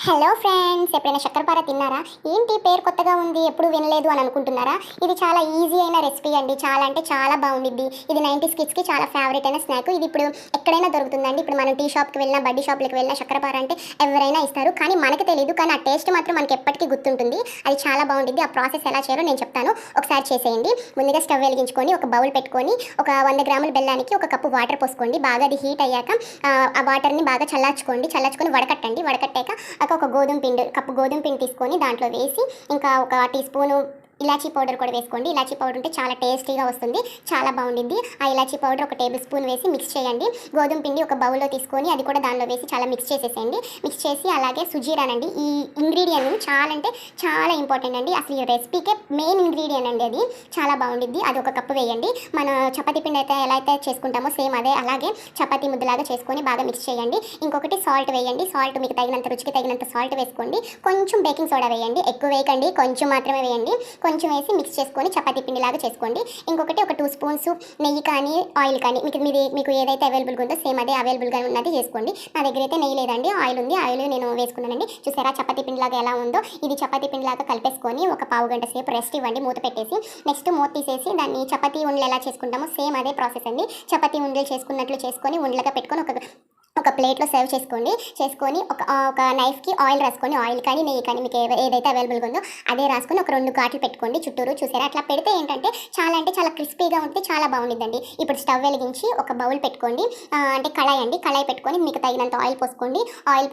Hello friends, ఎప్పుడైనా శక్కరపార తిన్నారా? ఏంటి పేరు కొత్తగా ఉంది, ఎప్పుడు వినలేదు అని అనుకుంటున్నారా? ఇది చాలా ఈజీ అయిన రెసిపీ అండి. చాలా అంటే చాలా బాగుండిద్ది. ఇది 90s కిడ్స్కి చాలా ఫేవరెట్ అయిన స్నాక్. ఇది ఇప్పుడు ఎక్కడైనా దొరుకుతుందండి. ఇప్పుడు మనం టీ షాప్కి వెళ్ళినా, బడ్డీ షాప్కి వెళ్ళినా శక్కరపార అంటే ఎవరైనా ఇస్తారు. కానీ మనకు తెలియదు, కానీ ఆ టేస్ట్ మాత్రం మనకి ఎప్పటికీ గుర్తుంటుంది. అది చాలా బాగుండిద్ది. ఆ ప్రాసెస్ ఎలా చేయాలో నేను చెప్తాను, ఒకసారి చేసేయండి. ముందుగా స్టవ్ వెలిగించుకొని ఒక బౌల్ పెట్టుకొని ఒక 100 గ్రాముల బెల్లానికి ఒక కప్పు వాటర్ పోసుకోండి. బాగా అది హీట్ అయ్యాక ఆ వాటర్ని బాగా చల్లార్చుకొని వడకట్టండి. వడకట్టాక ఒక కప్పు గోధుమ పిండి తీసుకొని దాంట్లో వేసి ఇంకా ఒక టీ స్పూను ఇలాచీ పౌడర్ కూడా వేసుకోండి. ఇలాచీ పౌడర్ ఉంటే చాలా టేస్టీగా వస్తుంది, చాలా బాగుండిద్ది. ఆ ఇలాచీ పౌడర్ ఒక టేబుల్ స్పూన్ వేసి మిక్స్ చేయండి. గోధుమ పిండి ఒక బౌల్లో తీసుకొని అది కూడా దానిలో వేసి చాలా మిక్స్ చేసేసేయండి. మిక్స్ చేసి అలాగే సుజీరానండి, ఈ ఇంగ్రీడియంట్ చాలా అంటే చాలా ఇంపార్టెంట్ అండి. అసలు ఈ రెసిపీకే మెయిన్ ఇంగ్రీడియంట్ అండి. అది చాలా బాగుండిద్ది. అది ఒక కప్పు వేయండి. మన చపాతీ పిండి అయితే ఎలా అయితే చేసుకుంటామో సేమ్ అదే అలాగే చపాతీ ముద్దలాగా చేసుకొని బాగా మిక్స్ చేయండి. ఇంకొకటి సాల్ట్ వేయండి. సాల్ట్ మీకు తగినంత, రుచికి తగినంత సాల్ట్ వేసుకోండి. కొంచెం బేకింగ్ సోడా వేయండి. ఎక్కువ వేయకండి, కొంచెం మాత్రమే వేయండి. కొంచెం వేసి మిక్స్ చేసుకొని చపాతీ పిండిలాగా చేసుకోండి. ఇంకొకటి ఒక 2 స్పూన్స్ నెయ్యి కానీ ఆయిల్ కానీ మీకు ఏదైతే అవైలబుల్గా ఉందో సేమ్ అదే అవైలబుల్గా ఉన్నది చేసుకోండి. నా దగ్గర అయితే నెయ్యి లేదండి, ఆయిల్ ఉంది. ఆయిల్ నేను వేసుకున్నానండి. చూసారా చపాతీ పిండిలాగా ఎలా ఉందో? ఇది చపాతీ పిండిలాగా కలిపేసుకొని ఒక పావు గంట సేపు రెస్ట్ ఇవ్వండి, మూత పెట్టేసి. నెక్స్ట్ మూత తీసేసి దాన్ని చపాతీ ఉండలు ఎలా చేసుకుంటామో సేమ్ అదే ప్రాసెస్ అండి. చపాతీ ఉండలు చేసుకున్నట్లు చేసుకొని ఉండలుగా పెట్టుకొని ఒక ప్లేట్లో సర్వ్ చేసుకొని ఒక నైఫ్కి ఆయిల్ రాసుకొని, ఆయిల్ కానీ నెయ్యి కానీ మీకు ఏదైతే అవైలబుల్గా ఉందో అదే రాసుకొని ఒక 2 ఘాట్లు పెట్టుకోండి చుట్టూరు. చూసారా అట్లా పెడితే ఏంటంటే చాలా క్రిస్పీగా ఉంటుంది, చాలా బాగుండిద్దండి. ఇప్పుడు స్టవ్ వెలిగించి ఒక బౌల్ పెట్టుకోండి, అంటే కళాయి పెట్టుకొని మీకు తగినంత ఆయిల్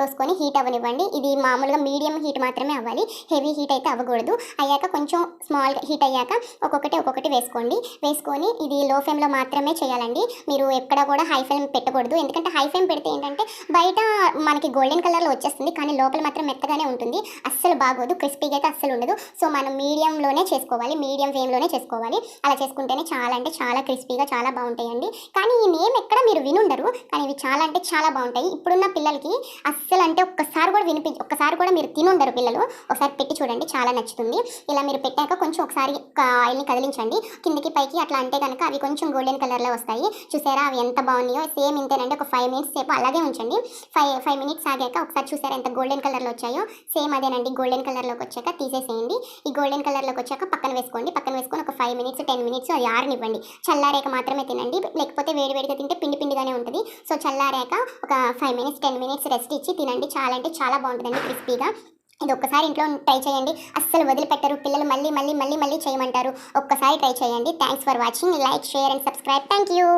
పోసుకొని హీట్ అవ్వనివ్వండి. ఇది మామూలుగా మీడియం హీట్ మాత్రమే అవ్వాలి, హెవీ హీట్ అయితే అవ్వకూడదు. అయ్యాక కొంచెం స్మాల్ హీట్ అయ్యాక ఒక్కొక్కటి వేసుకొని ఇది లో ఫ్లేమ్లో మాత్రమే చేయాలండి. మీరు ఎక్కడ కూడా హై ఫ్లేమ్ పెట్టకూడదు. ఎందుకంటే హై ఫ్లేమ్ పెడితే ఏంటంటే బయట మనకి గోల్డెన్ కలర్లో వచ్చేస్తుంది, కానీ లోపల మాత్రం మెత్తగానే ఉంటుంది. అస్సలు బాగోదు, క్రిస్పీగా అయితే అస్సలు ఉండదు. సో మనం మీడియంలోనే చేసుకోవాలి, మీడియం ఫ్లేమ్లోనే చేసుకోవాలి. అలా చేసుకుంటేనే చాలా అంటే చాలా క్రిస్పీగా చాలా బాగుంటాయండి. కానీ ఈ నేమ్ ఎక్కడ మీరు వినుండరు, కానీ ఇవి చాలా అంటే చాలా బాగుంటాయి. ఇప్పుడున్న పిల్లలకి అస్సలు అంటే ఒక్కసారి కూడా మీరు తినుండరు పిల్లలు. ఒకసారి పెట్టి చూడండి, చాలా నచ్చుతుంది. ఇలా మీరు పెట్టాక కొంచెం ఒకసారి ఆయిల్ని కదిలించండి కిందికి పైకి. అట్లా అంటే కనుక అవి కొంచెం గోల్డెన్ కలర్లో వస్తాయి. చూసారా అవి ఎంత బాగున్నాయో? సేమ్ ఇంతేనండి. ఒక 5 మినిట్స్ సేపు అలాగే ఉంచండి. 5 మినిట్స్ ఆగాక ఒకసారి చూసారా ఎంత గోల్డెన్ కలర్లో వచ్చాయో? సేమ్ అదేనండి. గోల్డెన్ కలర్లోకి వచ్చాక తీసేసేయండి. ఈ గోల్డెన్ కలర్లోకి వచ్చాక పక్కన వేసుకొని ఒక 5 మినిట్స్ 10 మినిట్స్ అది ఆరనివ్వండి. చల్లారాక మాత్రమే తినండి, లేకపోతే వేడిగా తింటే పిండిగానే ఉంటుంది. సో చల్లారాక ఒక 5 మినిట్స్ 10 మినిట్స్ రెస్ట్ ఇచ్చి తినండి. చాలా అంటే చాలా బాగుంటుందండి క్రిస్పీగా. ఇది ఒక్కసారి ఇంట్లో ట్రై చేయండి, అస్సలు వదిలిపెట్టరు పిల్లలు. మళ్ళీ చేయమంటారు. ఒక్కసారి ట్రై చేయండి. Thanks for watching. Like, share and subscribe. Thank you.